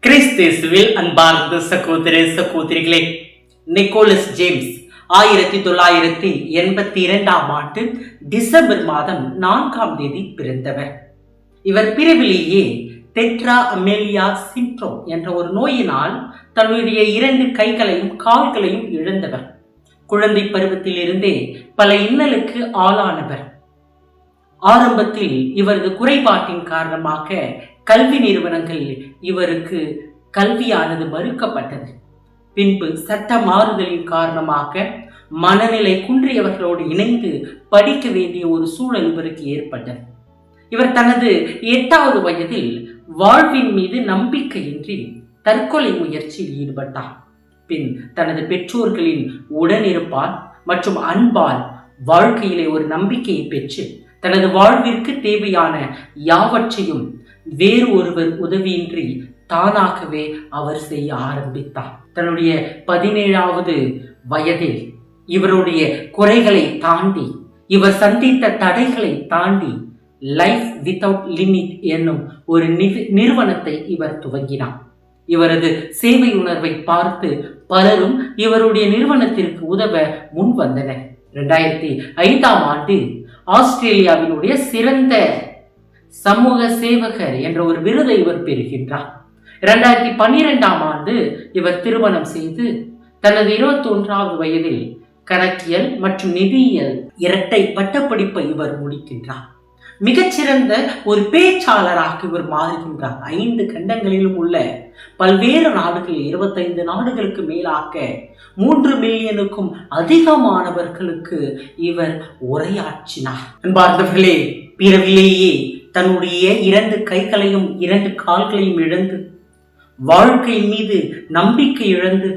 கிறிஸ்துவில் அன்பார்ந்த சகோதர சகோதரிகளே, நிக்கோலஸ் ஜேம்ஸ் 1982 டிசம்பர் மாதம் 4ஆம் தேதி பிறந்தவர். இவர் பிறவிலேயே டெட்ரா அமேலியா சிண்ட்ரோம் என்ற ஒரு நோயினால் தன்னுடைய 2 கைகளையும் கால்களையும் இழந்தவர். குழந்தை பருவத்தில் இருந்தே பல இன்னலுக்கு ஆளானவர். ஆரம்பத்தில் இவரது குறைபாட்டின் காரணமாக கல்வி நிறுவனங்கள் இவருக்கு கல்வியானது மறுக்கப்பட்டது. பின்பு சட்ட மாறுதலின் காரணமாக மனநிலை குன்றியவர்களோடு இணைந்து படிக்க வேண்டிய ஒரு சூழல் இவருக்கு ஏற்பட்டது. இவர் தனது 8வது வயதில் வாழ்வின் மீது நம்பிக்கையின்றி தற்கொலை முயற்சியில் ஈடுபட்டார். பின் தனது பெற்றோர்களின் உடனிருப்பால் மற்றும் அன்பால் வாழ்க்கையிலே ஒரு நம்பிக்கையை பெற்று தனது வாழ்விற்கு தேவையான யாவற்றையும் வேறு ஒருவர் உதவியின்றி தானாகவே அவர் செய்ய ஆரம்பித்தார். தன்னுடைய 17வது வயதில் இவருடைய குறைகளை தாண்டி, இவர் சந்தித்த தடைகளை தாண்டி லைஃப் வித்தவுட் லிமிட் என்னும் ஒரு நிறுவனத்தை இவர் துவங்கினார். இவரது சேவை உணர்வை பார்த்து பலரும் இவருடைய நிறுவனத்திற்கு உதவ முன் வந்தனர். 2005ஆம் ஆண்டு ஆஸ்திரேலியாவினுடைய சிறந்த சமூக சேவகர் என்ற ஒரு விருதை இவர் பெறுகின்றார். 2012ஆம் ஆண்டு இவர் திருமணம் செய்து தனது 21வது வயதில் கணக்கியல் மற்றும் நிதியியல் இரட்டை பட்டப்படிப்பை இவர் முடிக்கின்றார். மிகச்சிறந்த ஒரு பேச்சாளராக இவர் மாறுகின்றார். 5 கண்டங்களிலும் உள்ள பல்வேறு நாடுகளில் 25 நாடுகளுக்கு மேலாக 3 மில்லியனுக்கும் அதிகமானவர்களுக்கு இவர் உரையாற்றினார். அன்பார்ந்தவர்களே, பிறவிலேயே தன்னுடைய 2 கைகளையும் 2 கால்களையும் இழந்து வாழ்க்கை மீது நம்பிக்கை இழந்து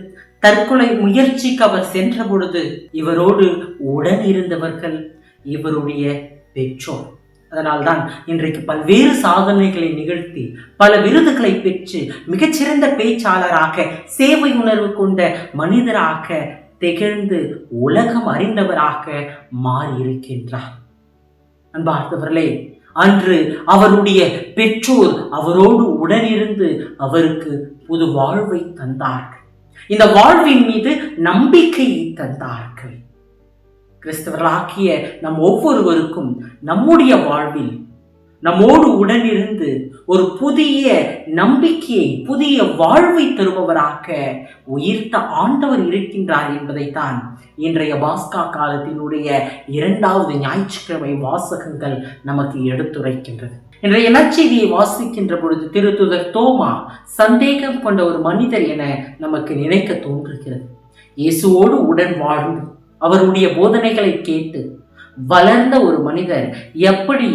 தற்கொலை முயற்சிக்கு அவர் சென்ற பொழுது இவரோடு உடன் இருந்தவர்கள் இவருடைய பெற்றோர். அதனால்தான் இன்றைக்கு பல்வேறு சாதனைகளை நிகழ்த்தி பல விருதுகளை பெற்று மிகச்சிறந்த பேச்சாளராக, சேவை உணர்வு கொண்ட மனிதராக திகழ்ந்து உலகம் அறிந்தவராக மாறியிருக்கின்றார். அன்பார்ந்தவர்களே, அன்று அவருடைய பெற்றோர் அவரோடு உடனிருந்து அவருக்கு புது வாழ்வை தந்தார்கள். இந்த வாழ்வின் மீது நம்பிக்கையை தந்தார்கள். கிறிஸ்தவர்களாகிய நம் ஒவ்வொருவருக்கும் நம்முடைய வாழ்வில் நம்மோடு உடனிருந்து ஒரு புதிய நம்பிக்கையை, புதிய வாழ்வை தருபவராக உயிர்த்த ஆண்டவர் இருக்கின்றார் என்பதைத்தான் இன்றைய பாஸ்கா காலத்தினுடைய 2வது ஞாயிற்றுக்கிழமை வாசகங்கள் நமக்கு எடுத்துரைக்கின்றது. இன்றைய நற்செய்தியை வாசிக்கின்ற பொழுது திருத்தூதர் தோமா சந்தேகம் கொண்ட ஒரு மனிதர் என நமக்கு நினைக்க தோன்றுகிறது. இயேசுவோடு உடன் வாழ்ந்து அவருடைய போதனைகளை கேட்டு வளர்ந்த ஒரு மனிதர் எப்படி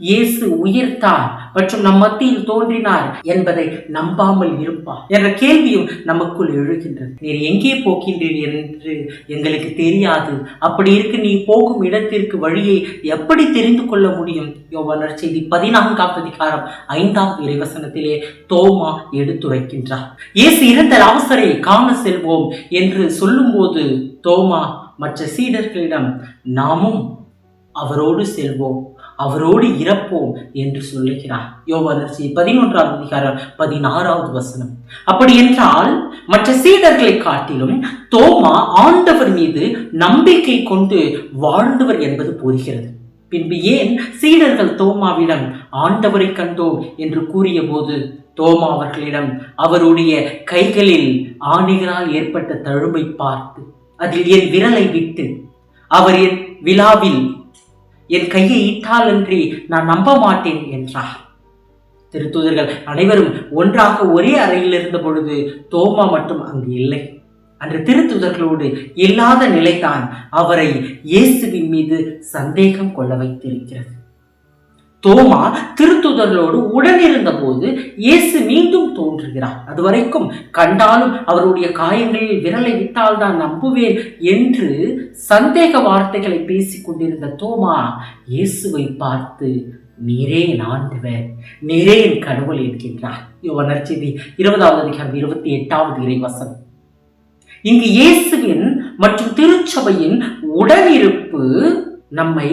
இயேசு உயிர்த்தார் மற்றும் நம் மத்தியில் தோன்றினார் என்பதை நம்பாமல் இருப்பார் என்ற கேள்வியும் நமக்குள் எழுகின்றது. நீர் எங்கே போகின்றீர் என்று எங்களுக்கு தெரியாது. அப்படி இருக்கு, நீ போகும் இடத்திற்கு வழியை எப்படி தெரிந்து கொள்ள முடியும்? யோவான் நற்செய்தி 14ஆம் அதிகாரம் 5வது இறைவசனத்திலே தோமா எடுத்துரைக்கின்றார். இயேசு இறந்த லாசரை காண செல்வோம் என்று சொல்லும்போது தோமா மற்ற சீடர்களிடம் நாமும் அவரோடு செல்வோம், அவரோடு இறப்போம் என்று சொல்லுகிறார். யோவான் நற்செய்தி 11ஆம் அதிகாரம் 16வது வசனம். அப்படி என்றால் மற்ற சீடர்களை காட்டிலும் தோமா ஆண்டவர் மீது நம்பிக்கை கொண்டு வாழ்ந்தவர் என்பது புரிகிறது. பின்பு ஏன் சீடர்கள் தோமாவிடம் ஆண்டவரை கண்டோம் என்று கூறிய போது தோமா அவர்களிடம் அவருடைய கைகளில் ஆணிகளால் ஏற்பட்ட தழும்பை பார்த்து அதில் என் விரலை விட்டு அவர் என் விழாவில் என் கையை இட்டாலன்றி நான் நம்ப மாட்டேன் என்றார். திருத்தூதர்கள் அனைவரும் ஒன்றாக ஒரே அறையில் இருந்த பொழுது தோமா மட்டும் அங்கு இல்லை. அன்று திருத்தூதர்களோடு இல்லாத நிலைதான் அவரை இயேசுவின் மீது சந்தேகம் கொள்ள வைத்திருக்கிறது. தோமா திருத்துதர்களோடு உடனிருந்த போது இயேசு மீண்டும் தோன்றுகிறார். அதுவரைக்கும் கண்டாலும் அவருடைய காயங்களில் விரலை விட்டால் தான் நம்புவேன் என்று சந்தேக வார்த்தைகளை பேசிக் கொண்டிருந்த தோமா இயேசுவை பார்த்து நீரே என் ஆண்டவர், நீரே என் கடவுள் என்கின்றார். யோவான் நற்செய்தி 20ஆம் அதிகாரம் 28வது இறைவசனம். இங்கு இயேசுவின் மற்றும் திருச்சபையின் உடனிருப்பு நம்மை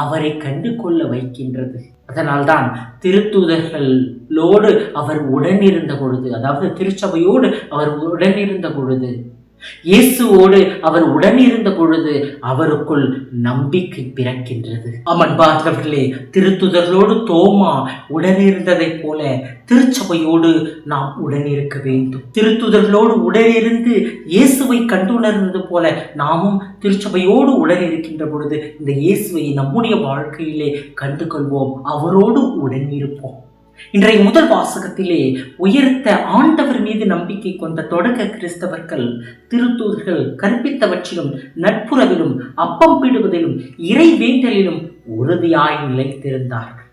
அவரை கண்டு கொள்ள வைக்கின்றது. அதனால்தான் திருத்தூதர்களோடு அவர் உடனிருந்த பொழுது, அதாவது திருச்சபையோடு அவர் உடனிருந்த பொழுது, இயேசுவோடு அவர் உடனிருந்த பொழுது அவருக்குள் நம்பிக்கை பிறக்கின்றது. அன்பர்களே, திருத்துதர்களோடு தோமா உடனிருந்ததைப் போல திருச்சபையோடு நாம் உடனிருக்க வேண்டும். திருத்துதர்களோடு உடனிருந்து இயேசுவை கண்டுணர்ந்தது போல நாமும் திருச்சபையோடு உடனிருக்கின்ற பொழுது இந்த இயேசுவை நம்முடைய வாழ்க்கையிலே கண்டு கொள்வோம், அவரோடு உடனிருப்போம். இன்றைய முதல் வாசகத்திலே உயர்த்த ஆண்டவர் மீது நம்பிக்கை கொண்ட தொடக்க கிறிஸ்தவர்கள் திருத்தூதர்கள் கற்பித்தவற்றிலும் நட்புறவிலும் அப்பம் பிடுவதிலும் இறை வேண்டலிலும் உறுதியாய் நிலைத்திருந்தார்கள்.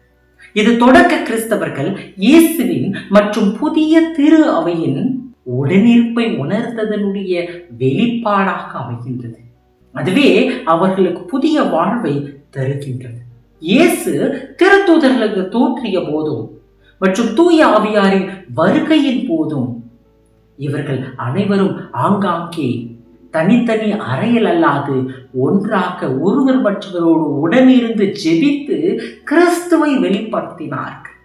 இது தொடக்க கிறிஸ்தவர்கள் இயேசுவின் மற்றும் புதிய திரு அவையின் உடனிருப்பை உணர்ந்ததனுடைய வெளிப்பாடாக அமைகின்றது. அதுவே அவர்களுக்கு புதிய வாழ்வை தருகின்றது. இயேசு திருத்தூதர்களுக்கு தோன்றிய போதும் மற்றும் தூய ஆவியாரின் வருகையின் போதும் இவர்கள் அனைவரும் ஆங்காங்கே தனித்தனி அறையில் அல்லாது ஒன்றாக ஒருவர் மற்றவரோடு உடனிருந்து ஜெபித்து கிறிஸ்துவை வெளிப்படுத்தினார்கள்.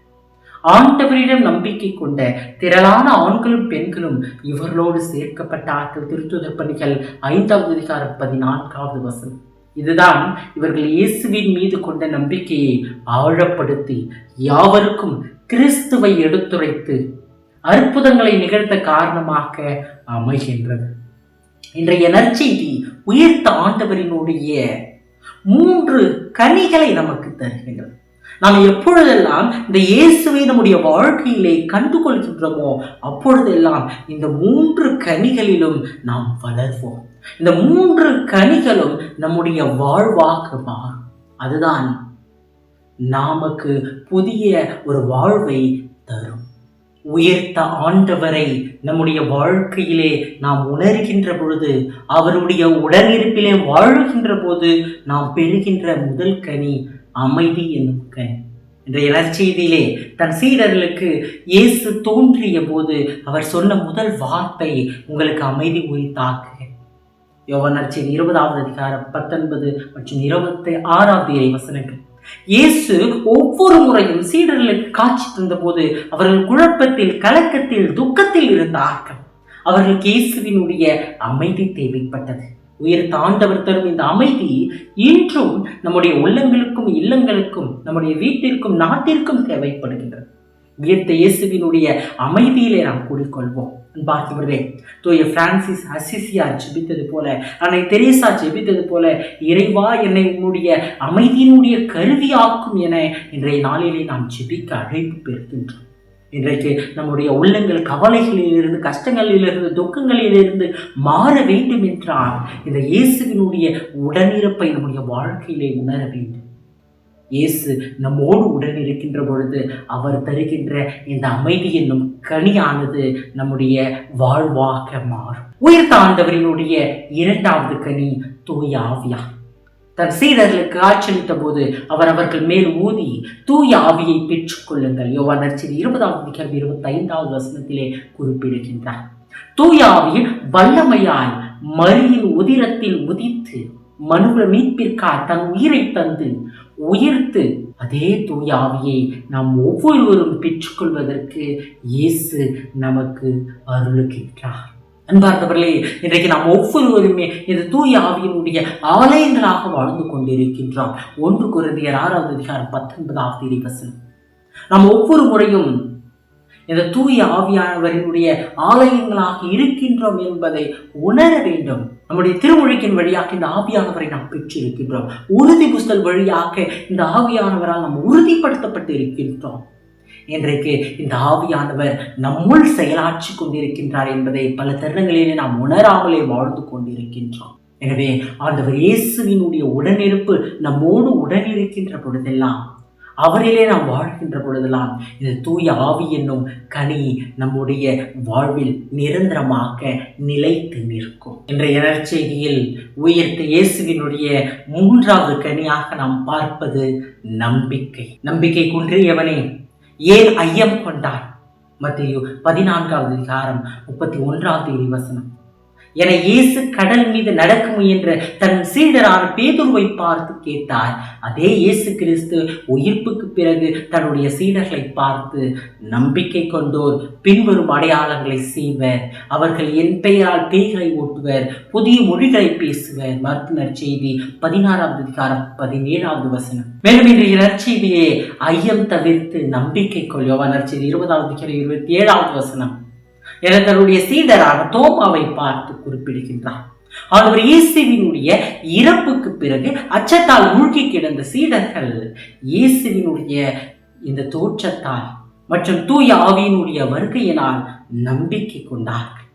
ஆண்டவரிடம் நம்பிக்கை கொண்ட திரளான ஆண்களும் பெண்களும் இவர்களோடு சேர்க்கப்பட்டார்கள். திருத்தூதர் பணிகள் 5ஆம் அதிகாரம் 14வது வசனம். இதுதான் இவர்கள் இயேசுவின் மீது கொண்ட நம்பிக்கையை ஆழப்படுத்தி யாவருக்கும் கிறிஸ்துவை எடுத்துரைத்து அற்புதங்களை நிகழ்த்த காரணமாக அமைகின்றது. இன்றைய நற்செய்தி உயிர்த்த ஆண்டவரினுடைய 3 கனிகளை நமக்கு தருகின்றது. நாம் எப்பொழுதெல்லாம் இந்த இயேசுவை நம்முடைய வாழ்க்கையிலே கண்டுகொள்கின்றோமோ அப்பொழுதெல்லாம் இந்த 3 கனிகளிலும் நாம் வளர்வோம். இந்த 3 கனிகளும் நம்முடைய வாழ்வாக மாறும். அதுதான் நமக்கு புதிய ஒரு வாழ்வை தரும். உயர்த்த ஆண்டவரை நம்முடைய வாழ்க்கையிலே நாம் உணர்கின்ற பொழுது, அவருடைய உடனிருப்பிலே வாழ்கின்ற போது நாம் பெறுகின்ற முதல் கனி அமைதி என்னும் கனி. இன்றைய நற்செய்தியிலே தன் சீடர்களுக்கு இயேசு தோன்றிய போது அவர் சொன்ன முதல் வார்த்தை, உங்களுக்கு அமைதி உரித்தாக்கு. யோவான் நற்செய்தி 20ஆவது அதிகாரம் 19 மற்றும் 26வது இறை வசனங்கள். இயேசு ஒவ்வொரு முறையும் சீடர்களுக்கு காட்சி தந்த போது அவர்கள் குழப்பத்தில், கலக்கத்தில், துக்கத்தில் இருந்தார்கள். அவர்களுக்கு இயேசுவினுடைய அமைதி தேவைப்பட்டது. உயர்த்த ஆண்டவர் தரும் இந்த அமைதி இன்றும் நம்முடைய உள்ளங்களுக்கும் இல்லங்களுக்கும் நம்முடைய வீட்டிற்கும் நாட்டிற்கும் தேவைப்படுகின்றது. உயர்த்த இயேசுவினுடைய அமைதியிலே நாம் கூடிக்கொள்வோம். பார்த்தவர்களே, தூய பிரான்சிஸ் அசிசியார் ஜெபித்தது போல, அன்னை தெரேசா ஜெபித்தது போல, இறைவா என்னை உன்னுடைய அமைதியினுடைய கருவியாக்கும் என இன்றைய நாளிலே நாம் ஜெபிக்க அழைப்பு பெறுகின்றோம். இன்றைக்கு நம்முடைய உள்ளங்கள் கவலைகளிலிருந்து, கஷ்டங்களிலிருந்து, துக்கங்களிலிருந்து மாற வேண்டும் என்றால் இந்த இயேசுவினுடைய உடனிருப்பை நம்முடைய வாழ்க்கையிலே உணர வேண்டும். இயேசு நம்மோடு உடன் இருக்கின்ற பொழுது அவர் தருகின்ற இந்த அமைதி என்னும் கனியானது நம்முடைய வாழ்வாக மாறும். உயர்த்த ஆண்டவரினுடைய 2வது கனி தூய ஆவியார். தன் சீடர்களுக்கு ஆட்சியளித்த போது அவர்கள் மேல் ஊதி தூய ஆவியை பெற்றுக் கொள்ளுங்கள். யோவான் நற்செய்தி 20ஆம் அதிகாரம் 25வது வசனத்திலே குறிப்பிடுகின்றார். தூய ஆவியின் வல்லமையால் மரியின் உதிரத்தில் உதித்து மனுக்குல மீட்பிற்காக தன் உயிரை தந்து உயிர்த்து அதே தூய ஆவியை நாம் ஒவ்வொருவரும் பெற்றுக்கொள்வதற்கு இயேசு நமக்கு அருளுகின்றார். அன்பார்ந்தவர்களே, இன்றைக்கு நாம் ஒவ்வொருவருமே இந்த தூய ஆவியினுடைய ஆலயங்களாக வாழ்ந்து கொண்டிருக்கின்றோம். 1 கொரிந்தியர் 6ஆவது அதிகாரம் 19வது இறை வசனம். நாம் ஒவ்வொரு முறையும் இந்த தூய ஆவியானவரினுடைய ஆலயங்களாக இருக்கின்றோம் என்பதை உணர வேண்டும். நம்முடைய திருமொழிக்கின் வழியாக இந்த ஆவியானவரை நாம் பெற்றிருக்கின்றோம். உறுதி புஸ்தல் வழியாக இந்த ஆவியானவரால் நாம் உறுதிப்படுத்தப்பட்டு இருக்கின்றோம். இன்றைக்கு இந்த ஆவியானவர் நம்முள் செயலாற்றி கொண்டிருக்கின்றார் என்பதை பல தருணங்களிலே நாம் உணராமலே வாழ்ந்து கொண்டிருக்கின்றோம். எனவே ஆண்டவர் இயேசுவினுடைய உடனிருப்பு நம்மோடு உடனிருக்கின்ற பொழுதெல்லாம், அவரிலே நாம் வாழ்கின்ற பொழுதெல்லாம் இந்த தூய ஆவி என்னும் கனி நம்முடைய வாழ்வில் நிரந்தரமாக நிலைத்து நிற்கும். இன்றைய நற்செய்தியில் உயர்த்த இயேசுவினுடைய 3வது கனியாக நாம் பார்ப்பது நம்பிக்கை. நம்பிக்கை குன்றியவனே ஏன் ஐயம் கொண்டார்? மத்தேயு 14ஆவது அதிகாரம் 31வது இறை வசனம். என இயேசு கடல் மீது நடக்க முயன்ற தன் சீடரான பேதுருவை பார்த்து கேட்டார். அதே இயேசு கிறிஸ்து உயிர்ப்புக்கு பிறகு தன்னுடைய சீடர்களை பார்த்து, நம்பிக்கை கொண்டோர் பின்வரும் அடையாளங்களை செய்வர், அவர்கள் என் பெயரால் பேய்களை ஓட்டுவர், புதிய மொழிகளை பேசுவர். மார்க்கு நற்செய்தி 16வது அதிகாரம் 17வது வசனம். மேலும் இன்றைய நற்செய்தியே ஐயம் தவிர்த்து நம்பிக்கை கொள். யோவான் நற்செய்தி 20வது அதிகாரம் 27வது வசனம் என தன்னுடைய சீடரான தோமாவை பார்த்து குறிப்பிடுகின்றார். அவர் இயேசுவினுடைய இறப்புக்கு பிறகு அச்சத்தால் மூழ்கி கிடந்த சீடர்கள் இயேசுவினுடைய இந்த தோற்றத்தால் மற்றும் தூய ஆவியினுடைய வருகையினால் நம்பிக்கை கொண்டார்கள்.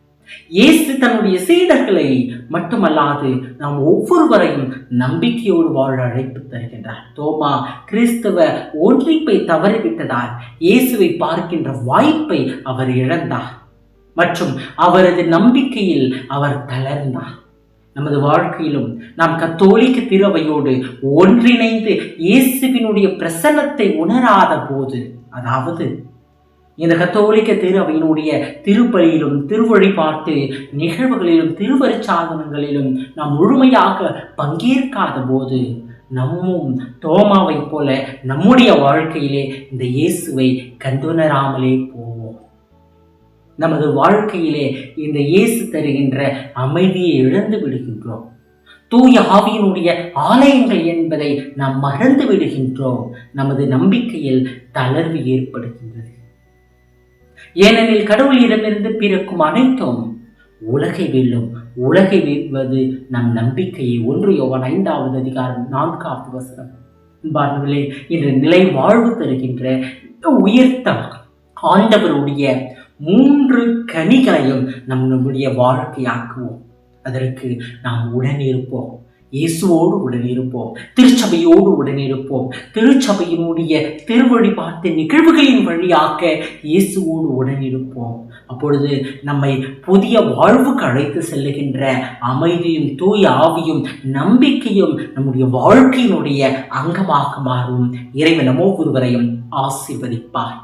இயேசு தன்னுடைய சீடர்களை மட்டுமல்லாது நாம் ஒவ்வொருவரையும் நம்பிக்கையோடு வாழ அழைப்பு தருகின்றார். தோமா கிறிஸ்துவ ஒன்றிப்பை தவறிவிட்டதால் இயேசுவை பார்க்கின்ற வாய்ப்பை அவர் இழந்தார் மற்றும் அவரது நம்பிக்கையில் அவர் தளர்ந்தார். நமது வாழ்க்கையிலும் நாம் கத்தோலிக்க திருவையோடு ஒன்றிணைந்து இயேசுவினுடைய பிரசன்னத்தை உணராத போது, அதாவது இந்த கத்தோலிக்க திருவையினுடைய திருப்பலியிலும் திருவழிபாட்டு நிகழ்வுகளிலும் திருவருட்சாதனங்களிலும் நாம் முழுமையாக பங்கேற்காத போது நம்மும் தோமாவை போல நம்முடைய வாழ்க்கையிலே இந்த இயேசுவை கண்டுணராமலே போவோம். நமது வாழ்க்கையிலே இந்த இயேசு தருகின்ற அமைதியை இழந்து விடுகின்றோம். தூய ஆவியினுடைய ஆலயங்கள் என்பதை நாம் மறந்து விடுகின்றோம். நமது நம்பிக்கையில் தளர்வு ஏற்படுகின்றது. ஏனெனில் கடவுளிடமிருந்து பிறக்கும் அனைத்தும் உலகை வெல்லும். உலகை வெல்வது நம் நம்பிக்கையை. 1 யோவான் 5வது அதிகாரம் 4வது வசனம். அன்பார்ந்தவர்களே, இன்று நிலை வாழ்வு தருகின்ற உயர்த்த ஆண்டவருடைய 3 கனிகளையும் நம்முடைய வாழ்க்கையாக்குவோம். அதற்கு நாம் உடனிருப்போம். இயேசுவோடு உடனிருப்போம். திருச்சபையோடு உடனிருப்போம். திருச்சபையினுடைய திருவழிபாட்டு நிகழ்வுகளின் வழியாக இயேசுவோடு உடனிருப்போம். அப்பொழுது நம்மை புதிய வாழ்வுக்கு அழைத்து செல்லுகின்ற அமைதியும் தூய ஆவியும் நம்பிக்கையும் நம்முடைய வாழ்க்கையினுடைய அங்கமாக மாறும். இறைவன் நம்ம ஒவ்வொருவரையும் ஆசீர்வதிப்பார்.